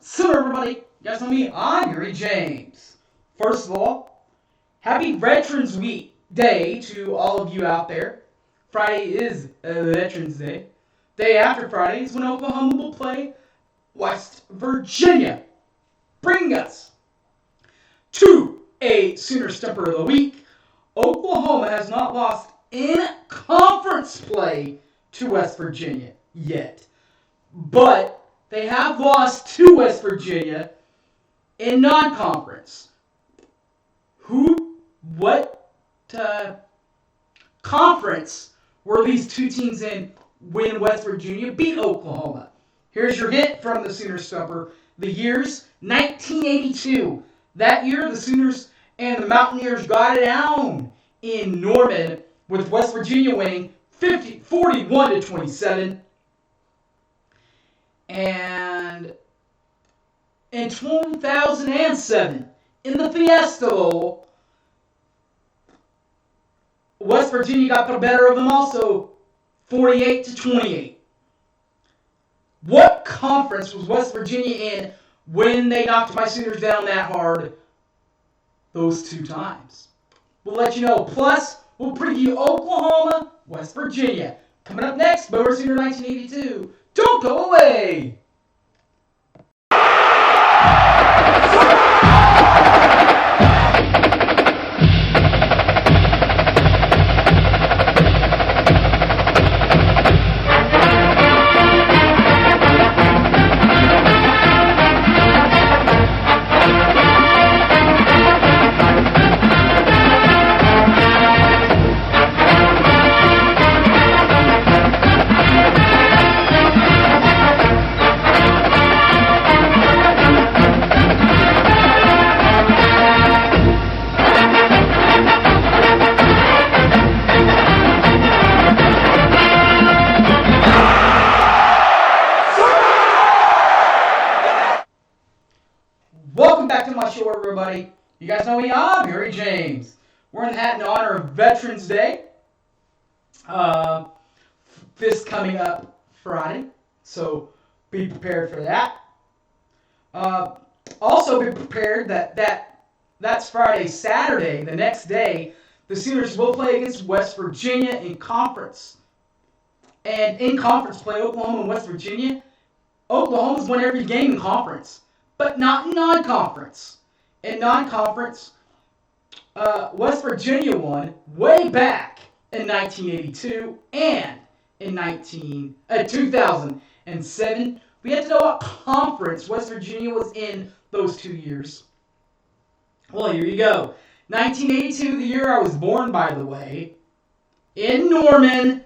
So everybody, you guys know me, I'm Gary James. First of all, happy Veterans Week Day to all of you out there. Friday is Veterans Day. Day after Friday is when Oklahoma will play West Virginia. Bringing us to a Sooner Stumper of the Week. Oklahoma has not lost in conference play to West Virginia yet. But they have lost to West Virginia in non-conference. What conference were these two teams in when West Virginia beat Oklahoma? Here's your hint from the Sooner Stumper. The year's 1982. That year, the Sooners and the Mountaineers got it down in Norman, with West Virginia winning 41-27. And in 2007, in the Fiesta Bowl, West Virginia got the better of them also, 48-28. What conference was West Virginia in when they knocked my Sooners down that hard those two times? We'll let you know. Plus, we'll preview Oklahoma, West Virginia. Coming up next, Boomer Sooner 1982. Don't go away! Welcome back to my show, everybody. You guys know me, I'm Gary James. We're in the hat in honor of Veterans Day. This coming up Friday, so be prepared for that. Also be prepared that's Friday. Saturday, the next day, the Sooners will play against West Virginia in conference. And in conference play, Oklahoma and West Virginia, Oklahoma's won every game in conference, but not in non-conference. In non-conference, West Virginia won way back in 1982 and in 2007. We have to know what conference West Virginia was in those 2 years. Well, here you go. 1982, the year I was born, by the way, in Norman,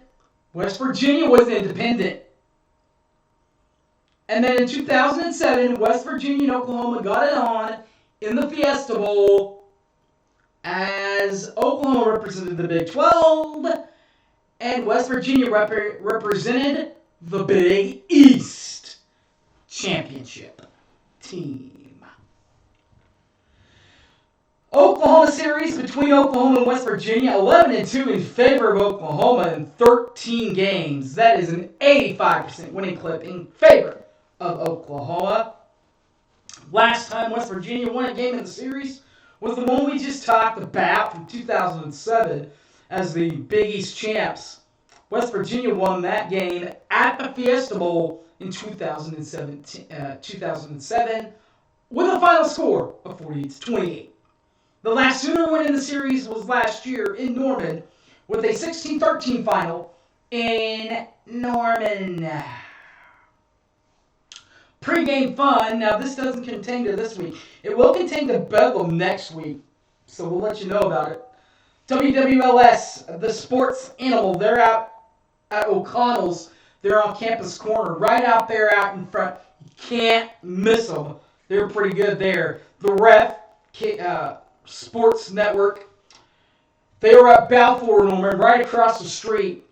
West Virginia was independent. And then in 2007, West Virginia and Oklahoma got it on in the Fiesta Bowl as Oklahoma represented the Big 12 and West Virginia represented the Big East Championship team. Oklahoma series between Oklahoma and West Virginia, 11-2 in favor of Oklahoma in 13 games. That is an 85% winning clip in favor of Oklahoma. Last time West Virginia won a game in the series was the one we just talked about from 2007 as the Big East champs. West Virginia won that game at the Fiesta Bowl in 2007 with a final score of 48-28. The last Sooner win in the series was last year in Norman with a 16-13 final in Norman. Pre-game fun. Now, this doesn't contain to this week. It will contain to Bedlam next week, so we'll let you know about it. WWLS, the sports animal, they're out at O'Connell's. They're on Campus Corner, right out there out in front. You can't miss them. They're pretty good there. The Ref, Sports Network, they were at Balfour Norman, right across the street.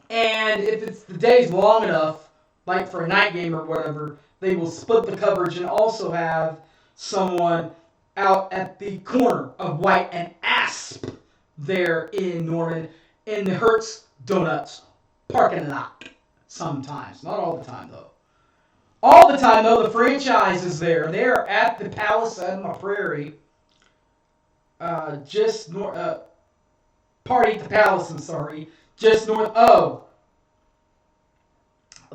And if the day's long enough, like for a night game or whatever, they will split the coverage and also have someone out at the corner of White and Asp there in Norman in the Hertz Donuts parking lot sometimes. Not all the time, though. All the time, though, the franchise is there. They are at the Palace on the Prairie, just north. Party at the Palace. I'm sorry, just north of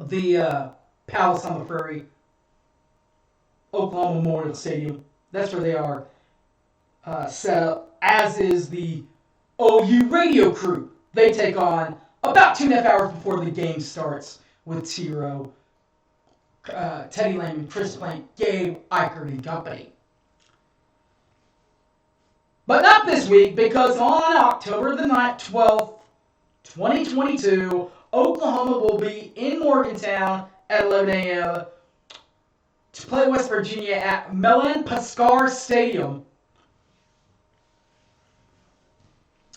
the Palace on the Prairie, Oklahoma Memorial Stadium. That's where they are set up. As is the OU radio crew. They take on about 2.5 hours before the game starts with T-Row, Teddy Lehman, Chris Plank, Gabe Eichert, and company. But not this week, because on October the 12th, 2022, Oklahoma will be in Morgantown at 11 a.m. to play West Virginia at Mellon Pascar Stadium.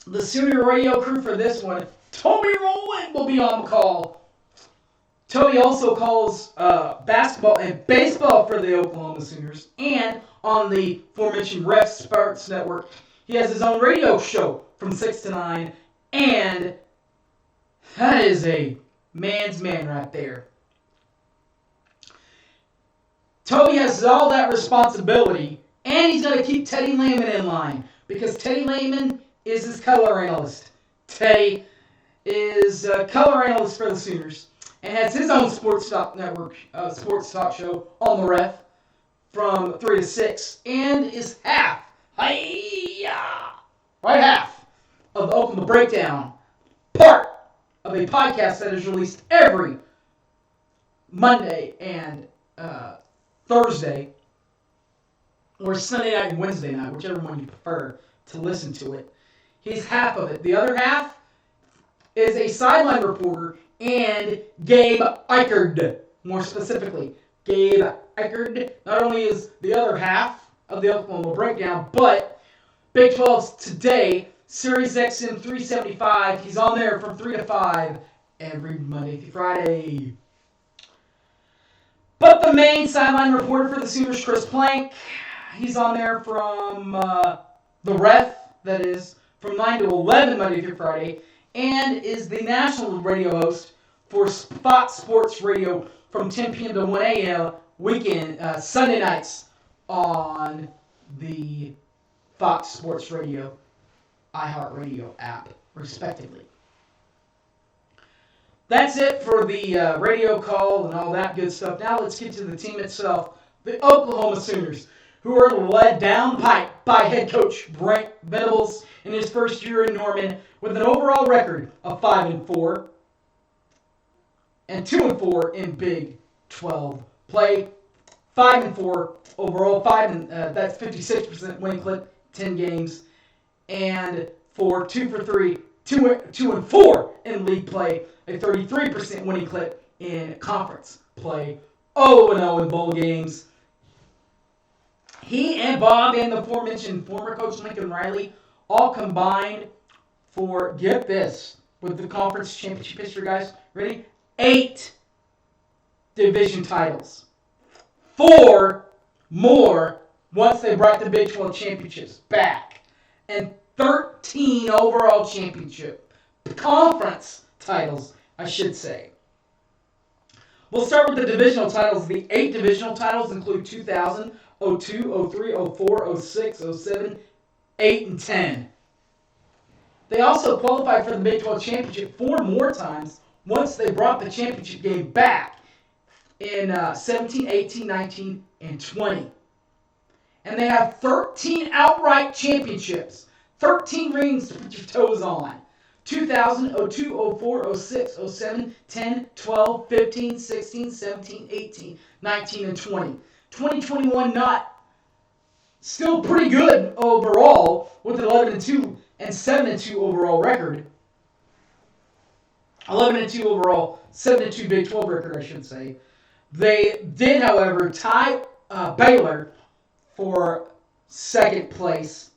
The Sooner radio crew for this one, Toby Rowland will be on the call. Toby also calls basketball and baseball for the Oklahoma Sooners, and on the aforementioned Ref Sports Network, he has his own radio show from 6 to 9, and that is a man's man right there. Toby has all that responsibility, and he's going to keep Teddy Lehman in line, because Teddy Lehman is his color analyst. Teddy is a color analyst for the Sooners and has his own sports talk network, sports talk show on the Ref from 3 to 6, and is half of the Oklahoma Breakdown, part of a podcast that is released every Monday and Thursday, or Sunday night and Wednesday night, whichever one you prefer to listen to it. He's half of it. The other half is a sideline reporter and Gabe Eichert, more specifically. Gabe Eichert not only is the other half of the Oklahoma Breakdown, but Big 12's Today, Sirius XM 375. He's on there from 3 to 5 every Monday through Friday. But the main sideline reporter for the Sooners, Chris Plank, he's on there from the Ref, that is, from 9 to 11 Monday through Friday, and is the national radio host for Fox Sports Radio from 10 p.m. to 1 a.m. weekend, Sunday nights on the Fox Sports Radio, iHeartRadio app, respectively. That's it for the radio call and all that good stuff. Now let's get to the team itself, the Oklahoma Sooners, who are led down the pipe by head coach Brent Venables in his first year in Norman with an overall record of 5-4 and 2-4 in Big 12 play. 5-4 overall, that's 56% winning clip, 10 games, and for 2-3, 2-4 in league play, a 33% winning clip in conference play, 0-0 in bowl games. He and Bob and the aforementioned former coach Lincoln Riley all combined for, get this, with the conference championship history, guys. Ready? 8 division titles. 4 more once they brought the Big 12 championships back. And 13 overall championship conference titles, I should say. We'll start with the divisional titles. The 8 divisional titles include 2000, 02, 03, 04, 06, 07, 8, and 10. They also qualified for the Big 12 championship 4 more times once they brought the championship game back in 17, 18, 19, and 20. And they have 13 outright championships. 13 rings to put your toes on. 2000, 02, 04, 06, 07, 10, 12, 15, 16, 17, 18, 19, and 20. 2021 not still pretty good overall with an 11-2 and 7-2 overall record. 11-2 overall, 7-2 Big 12 record, I should say. They did, however, tie Baylor for second place,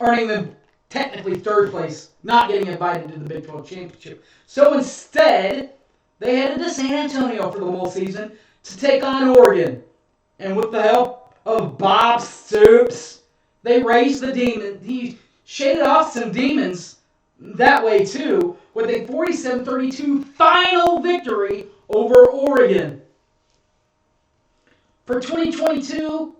earning them technically third place, not getting invited to the Big 12 championship. So instead, they headed to San Antonio for the whole season to take on Oregon. And with the help of Bob Stoops, they raised the demon. He shaded off some demons that way too, with a 47-32 final victory over Oregon. For 2022,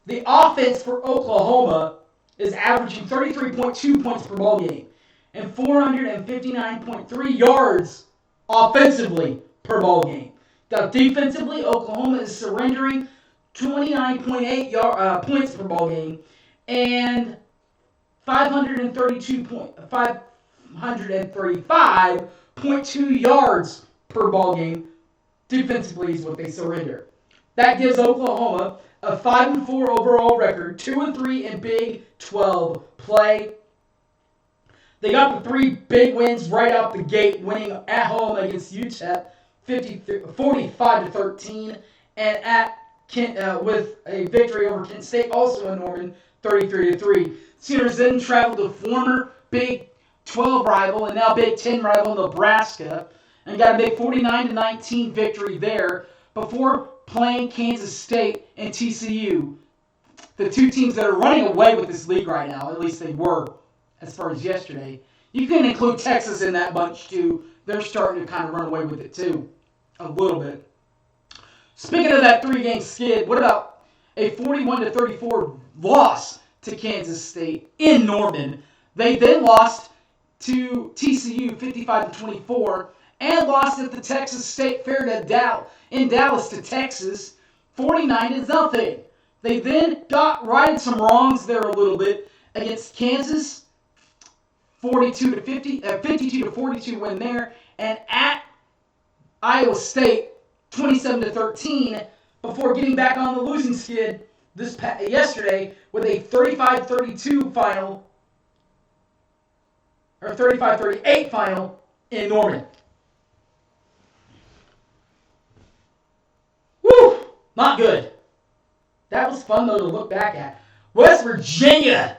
the offense for Oklahoma is averaging 33.2 points per ball game and 459.3 yards offensively per ball game. Now, defensively, Oklahoma is surrendering 29.8 points per ball game and 535.2 yards per ball game. Defensively is what they surrender. That gives Oklahoma a 5-4 overall record, 2-3 in Big 12 play. They got the 3 big wins right out the gate, winning at home against UTEP 45-13, and at Kent, with a victory over Kent State, also in Norman, 33-3. Sooners then traveled to former Big 12 rival and now Big 10 rival Nebraska, and got a big 49-19 victory there before playing Kansas State and TCU, the 2 teams that are running away with this league right now. At least they were, as far as yesterday. You can include Texas in that bunch, too. They're starting to kind of run away with it, too, a little bit. Speaking of that 3-game skid, what about a 41-34 loss to Kansas State in Norman? They then lost to TCU 55-24 and lost at the Texas State Fair in Dallas to Texas 49-0. They then righted some wrongs there a little bit against Kansas, 52-42 win there, and at Iowa State 27-13 before getting back on the losing skid yesterday with a 35-32 final, or 35-38 final in Norman. Woo! Not good. That was fun, though, to look back at. West Virginia.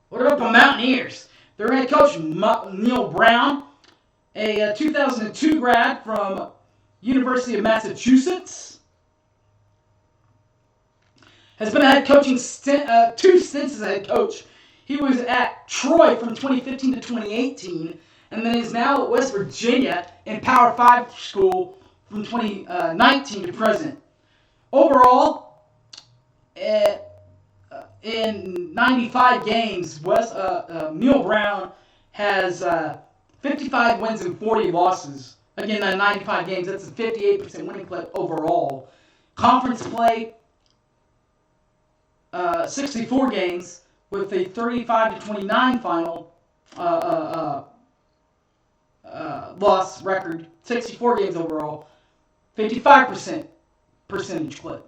What about the Mountaineers? Their head coach, Neil Brown, a 2002 grad from University of Massachusetts, has been a head coaching 2 stints as a head coach. He was at Troy from 2015 to 2018, and then is now at West Virginia in Power 5 school from 2019 to present. Overall, in 95 games, Neil Brown has 55 wins and 40 losses. Again, 95 games, that's a 58% winning clip overall. Conference play, 64 games with a 35-29 final loss record. 64 games overall, 55% percentage clip.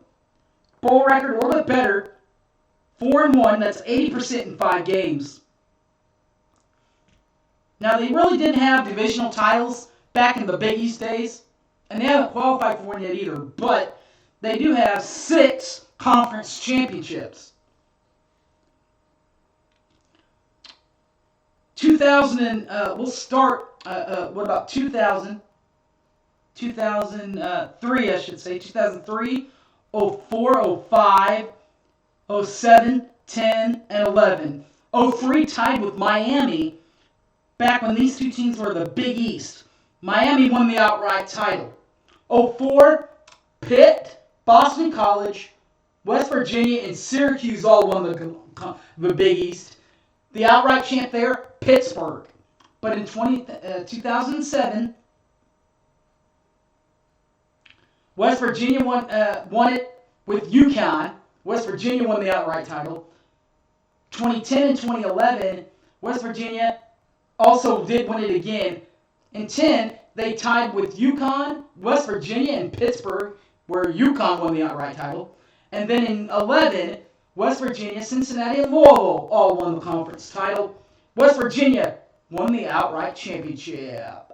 Bowl record, a little bit better, 4-1. That's 80% in 5 games. Now, they really didn't have divisional titles back in the Big East days, and they haven't qualified for one yet either, but they do have 6 conference championships. 2000, we'll start, what about 2000? 2003, I should say. 2003, 04, 05, 07, 10, and 11. 03 tied with Miami back when these 2 teams were the Big East. Miami won the outright title. 04, Pitt, Boston College, West Virginia, and Syracuse all won the Big East. The outright champ there, Pittsburgh. But in 2007, West Virginia won it with UConn. West Virginia won the outright title. 2010 and 2011, West Virginia also did win it again. In 10, they tied with UConn, West Virginia, and Pittsburgh, where UConn won the outright title. And then in 11, West Virginia, Cincinnati, and Louisville all won the conference title. West Virginia won the outright championship.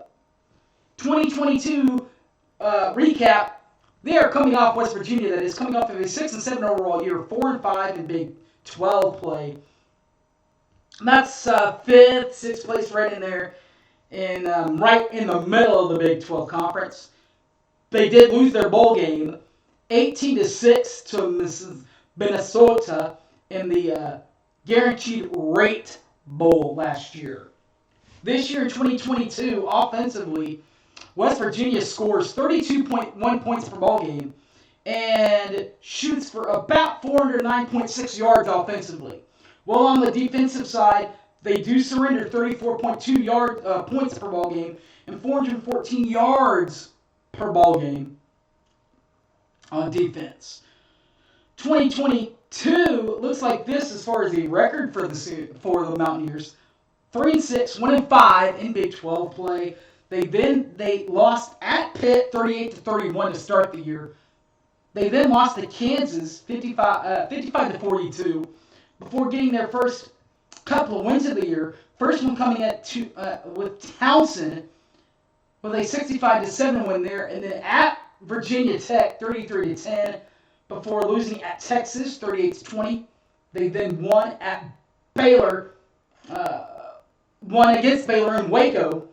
2022 recap. They are coming off West Virginia, that is, coming off of a 6-7 overall year, 4-5 in Big 12 play. And that's 5th, 6th place right in there, right in the middle of the Big 12 conference. They did lose their bowl game, 18-6 to Minnesota in the Guaranteed Rate Bowl last year. This year in 2022, offensively, West Virginia scores 32.1 points per ball game and shoots for about 409.6 yards offensively. While on the defensive side, they do surrender 34.2 points per ball game and 414 yards per ball game on defense. 2022 looks like this as far as the record for the Mountaineers. 3-6, 1-5 in Big 12 play. They lost at Pitt 38-31 to start the year. They then lost to Kansas 55-42 before getting their first couple of wins of the year. First one coming with Towson with a 65-7 win there, and then at Virginia Tech 33-10 before losing at Texas 38-20. They then won at Baylor, won against Baylor in West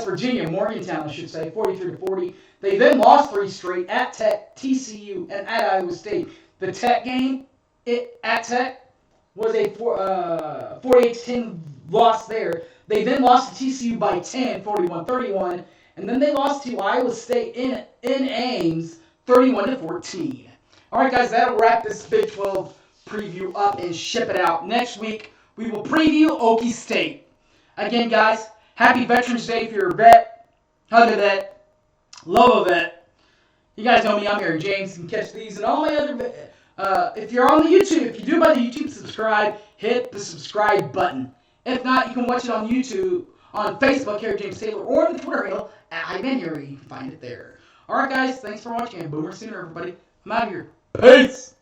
Virginia, Morgantown, I should say, 43-40. They then lost 3 straight at Tech, TCU, and at Iowa State. The Tech game at Tech was a 48-10 loss there. They then lost to TCU by 10, 41-31, and then they lost to Iowa State in Ames, 31-14. All right, guys, that'll wrap this Big 12 preview up and ship it out. Next week, we will preview Okie State. Again, guys, happy Veterans Day if you're a vet. Hug a vet. Love a vet. You guys know me. I'm Aaron James. You can catch these and all my other if you're on the YouTube, if you do buy the YouTube subscribe, hit the subscribe button. If not, you can watch it on YouTube, on Facebook, Aaron James Taylor, or on the Twitter handle, @HighManuary. You can find it there. All right, guys. Thanks for watching. And Boomer Sooner, everybody. I'm out of here. Peace.